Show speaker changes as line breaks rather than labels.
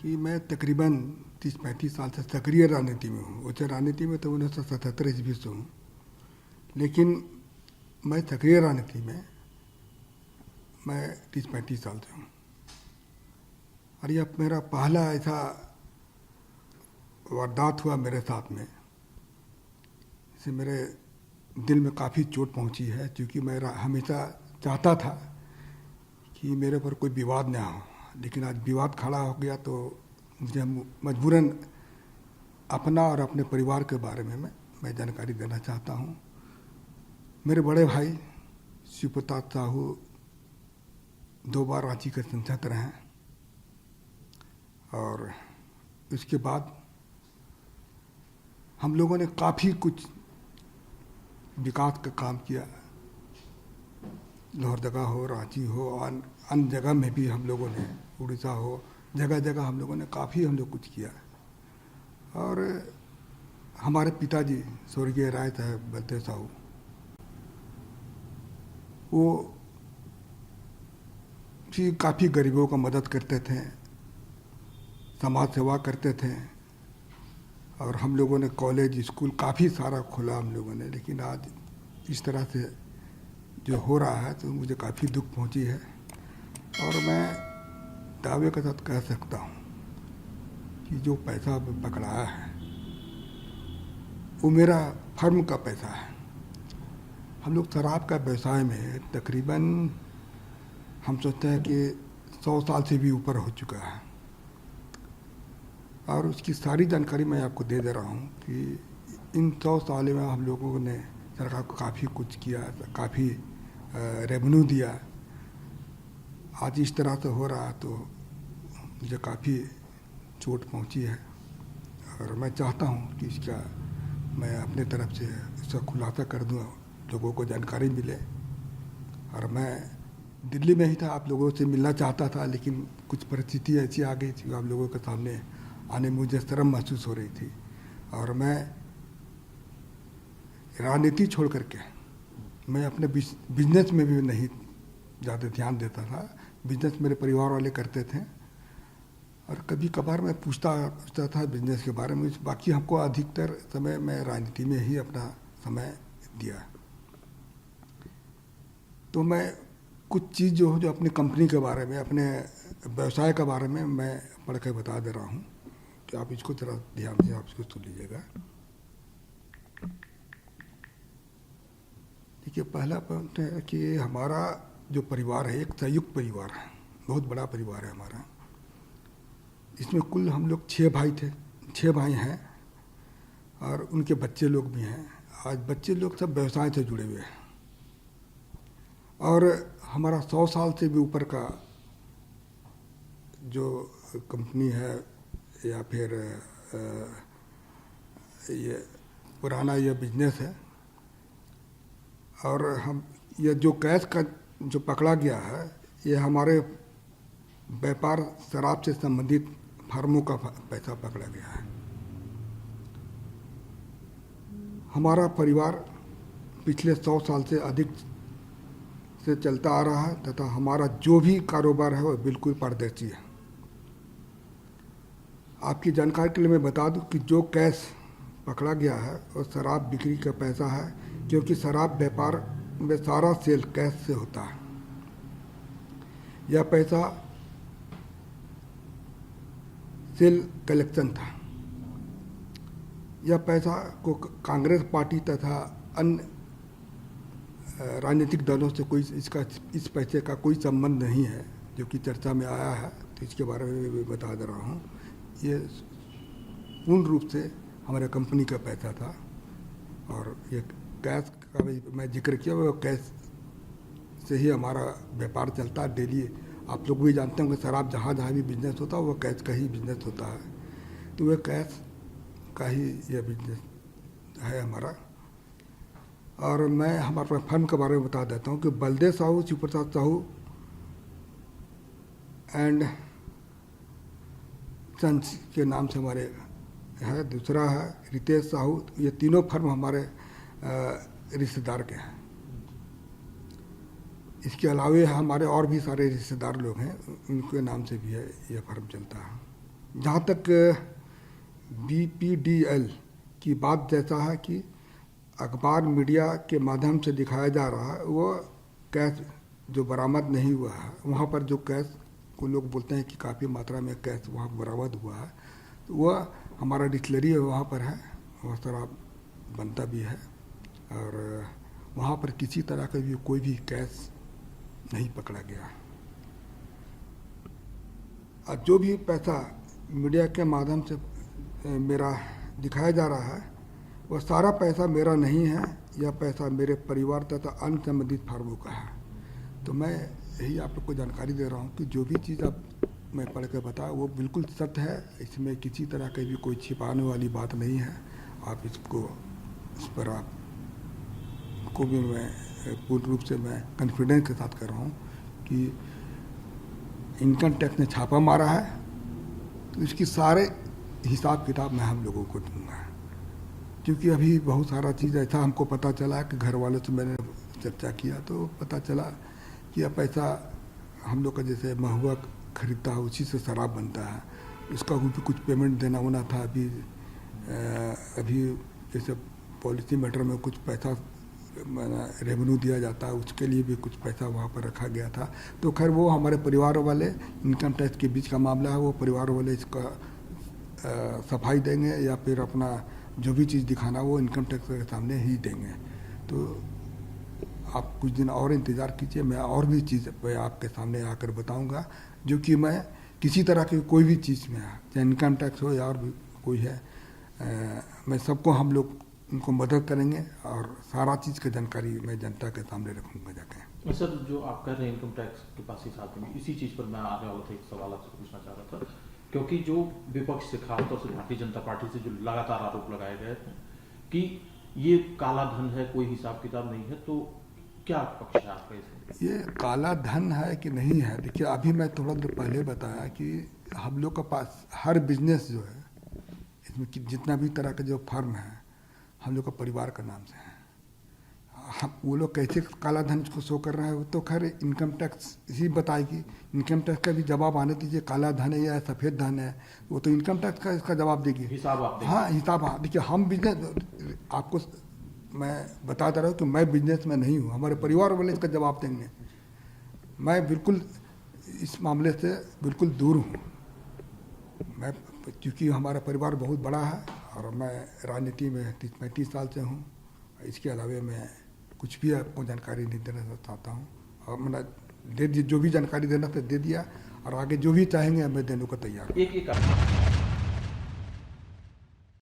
कि मैं तकरीबन 30-35 साल से सक्रिय राजनीति में हूँ। उच्च राजनीति में तो 1977 ईस्वी से हूँ, लेकिन मैं सक्रिय राजनीति में मैं 30-35 साल से हूँ। और यह मेरा पहला ऐसा वारदात हुआ मेरे साथ में, इससे मेरे दिल में काफ़ी चोट पहुँची है, क्योंकि मैं हमेशा चाहता था कि मेरे पर कोई विवाद ना हो, लेकिन आज विवाद खड़ा हो गया तो मुझे मजबूरन अपना और अपने परिवार के बारे में मैं जानकारी देना चाहता हूँ। मेरे बड़े भाई शिव प्रताप साहू 2 बार रांची के सांसद रहे हैं, और इसके बाद हम लोगों ने काफ़ी कुछ विकास का काम किया। लोहरदगा हो, रांची हो, अन्य जगह में भी हम लोगों ने, उड़ीसा हो, जगह जगह हम लोगों ने काफ़ी कुछ किया। और हमारे पिताजी स्वर्गीय राय साहब बलदेव साहू, वो भी काफ़ी गरीबों का मदद करते थे, समाज सेवा करते थे, और हम लोगों ने कॉलेज स्कूल काफ़ी सारा खोला हम लोगों ने। लेकिन आज इस तरह से जो हो रहा है तो मुझे काफ़ी दुख पहुंची है, और मैं दावे के साथ कह सकता हूं कि जो पैसा पकड़ाया है वो मेरा फर्म का पैसा है। हम लोग शराब का व्यवसाय में तकरीबन हम सोचते हैं कि 100 साल से भी ऊपर हो चुका है, और उसकी सारी जानकारी मैं आपको दे रहा हूँ कि इन 100 साल में हम लोगों ने सरकार को काफ़ी कुछ किया, काफ़ी रेवेन्यू दिया। आज इस तरह से हो रहा तो मुझे काफ़ी चोट पहुंची है, और मैं चाहता हूं कि इसका मैं अपने तरफ से इसका खुलासा कर दूं, लोगों को जानकारी मिले। और मैं दिल्ली में ही था, आप लोगों से मिलना चाहता था, लेकिन कुछ परिस्थिति ऐसी आ गई थी, आप लोगों के सामने आने में मुझे शर्म महसूस हो रही थी। और मैं राजनीति छोड़ करके मैं अपने बिजनेस में भी नहीं ज़्यादा ध्यान देता था। बिजनेस मेरे परिवार वाले करते थे, और कभी कभार मैं पूछता था बिजनेस के बारे में। बाकी हमको अधिकतर समय मैं राजनीति में ही अपना समय दिया। तो मैं कुछ चीज़ जो अपनी कंपनी के बारे में, अपने व्यवसाय के बारे में मैं पढ़ के बता दे रहा हूँ, कि आप इसको जरा ध्यान से आप इसको सुन लीजिएगा। देखिए, पहला पॉइंट है कि हमारा जो परिवार है एक संयुक्त परिवार है, बहुत बड़ा परिवार है हमारा। इसमें कुल हम लोग 6 भाई थे, 6 भाई हैं, और उनके बच्चे लोग भी हैं। आज बच्चे लोग सब व्यवसाय से जुड़े हुए हैं, और हमारा 100 साल से भी ऊपर का जो कंपनी है, या फिर ये पुराना ये बिजनेस है। और हम ये जो कैश का जो पकड़ा गया है, ये हमारे व्यापार शराब से संबंधित फर्मों का पैसा पकड़ा गया है। हमारा परिवार पिछले 100 साल से अधिक से चलता आ रहा है, तथा हमारा जो भी कारोबार है वो बिल्कुल पारदर्शी है। आपकी जानकारी के लिए मैं बता दूं कि जो कैश पकड़ा गया है वो शराब बिक्री का पैसा है, क्योंकि शराब व्यापार में सारा सेल कैश से होता है। यह पैसा सेल कलेक्शन था। यह पैसा को कांग्रेस पार्टी तथा अन्य राजनीतिक दलों से इस पैसे का कोई संबंध नहीं है, जो कि चर्चा में आया है। तो इसके बारे में मैं बता दे रहा हूँ, ये पूर्ण रूप से हमारे कंपनी का पैसा था। और ये कैश का भी मैं जिक्र किया, वो कैश से ही हमारा व्यापार चलता है डेली। आप लोग भी जानते होंगे, शराब जहाँ भी बिजनेस होता है वो कैश का ही बिजनेस होता है। तो वह कैश का ही यह बिजनेस है हमारा। और मैं हमारे फर्म के बारे में बता देता हूँ कि बलदेव साहू, शिव प्रताप साहू एंड सन्स के नाम से हमारे है। दूसरा है रितेश साहू। ये तीनों फर्म हमारे रिश्तेदार के हैं। इसके अलावे हमारे और भी सारे रिश्तेदार लोग हैं, उनके नाम से भी है ये फर्म चलता है। जहाँ तक BPDL की बात जैसा है कि अखबार मीडिया के माध्यम से दिखाया जा रहा है, वो कैश जो बरामद नहीं हुआ है, वहाँ पर जो कैश को लोग बोलते हैं कि काफ़ी मात्रा में कैश वहाँ बरामद हुआ है, तो वह हमारा डिस्टिलरी वहाँ पर है, वह शराब बनता भी है और वहाँ पर किसी तरह का भी कोई भी कैश नहीं पकड़ा गया। और जो भी पैसा मीडिया के माध्यम से मेरा दिखाया जा रहा है, वह सारा पैसा मेरा नहीं है, यह पैसा मेरे परिवार तथा अन्य संबंधित फार्मों का है। तो मैं यही आप लोग को जानकारी दे रहा हूँ कि जो भी चीज़ आप मैं पढ़ के बताया वो बिल्कुल सत्य है, इसमें किसी तरह की भी कोई छिपाने वाली बात नहीं है। आप इस पर आपको भी मैं पूर्ण रूप से मैं कॉन्फिडेंस के साथ कर रहा हूँ कि इनकम टैक्स ने छापा मारा है, तो इसकी सारे हिसाब किताब मैं हम लोगों को दूंगा। क्योंकि अभी बहुत सारा चीज़ ऐसा हमको पता चला कि घर वालों से मैंने चर्चा किया तो पता चला कि अब पैसा हम लोग का जैसे महुआ खरीदता है उसी से शराब बनता है, इसका भी कुछ पेमेंट देना होना था। अभी जैसे पॉलिसी मैटर में कुछ पैसा रेवेन्यू दिया जाता है, उसके लिए भी कुछ पैसा वहाँ पर रखा गया था। तो खैर वो हमारे परिवार वाले इनकम टैक्स के बीच का मामला है, वो परिवार वाले इसका सफाई देंगे या फिर अपना जो भी चीज़ दिखाना वो इनकम टैक्स के सामने ही देंगे। तो आप कुछ दिन और इंतज़ार कीजिए, मैं और भी चीज़ मैं आपके सामने आकर बताऊंगा, जो कि मैं किसी तरह की कोई भी चीज़ में चाहे इनकम टैक्स हो या और भी कोई है, मैं सबको हम लोग उनको मदद करेंगे और सारा चीज़ की जानकारी मैं जनता के सामने रखूँगा जाके।
सर, जो आप कर रहे हैं इनकम टैक्स के पास ही साथ में इसी चीज़ पर मैं आने वाला था, एक सवाल आपसे पूछना चाह रहा था, क्योंकि जो विपक्ष से खासतौर से भारतीय जनता पार्टी से जो लगातार आरोप लगाए गए हैं कि ये काला धन है, कोई हिसाब किताब नहीं है, तो क्या पक्ष है आपका इसमें?
ये काला धन है कि नहीं है, देखिए अभी मैं थोड़ा देर पहले बताया कि हम लोग के पास हर बिजनेस जो है इसमें जितना भी तरह का जो फर्म है हम लोग का परिवार का नाम से है। हम वो लोग कैसे काला धन को शो कर रहे हैं, वो तो खैर इनकम टैक्स ही बताएगी। इनकम टैक्स का भी जवाब आने दीजिए, काला धन है या सफ़ेद धन है, वो तो इनकम टैक्स का इसका जवाब देगी,
हिसाब आप देंगे।
हाँ हिसाब। हाँ देखिए, हम बिजनेस आपको मैं बता दे रहा हूँ कि मैं बिजनेस में नहीं हूँ, हमारे परिवार वाले इसका जवाब देंगे। मैं बिल्कुल इस मामले से बिल्कुल दूर हूँ, मैं क्योंकि हमारा परिवार बहुत बड़ा है और मैं राजनीति में 35 साल से हूँ। इसके अलावा मैं कुछ भी आपको जानकारी नहीं देना चाहता हूँ, और मैंने दे दी जो भी जानकारी देना था दे दिया, और आगे जो भी चाहेंगे मैं देने को तैयार हूँ।
एक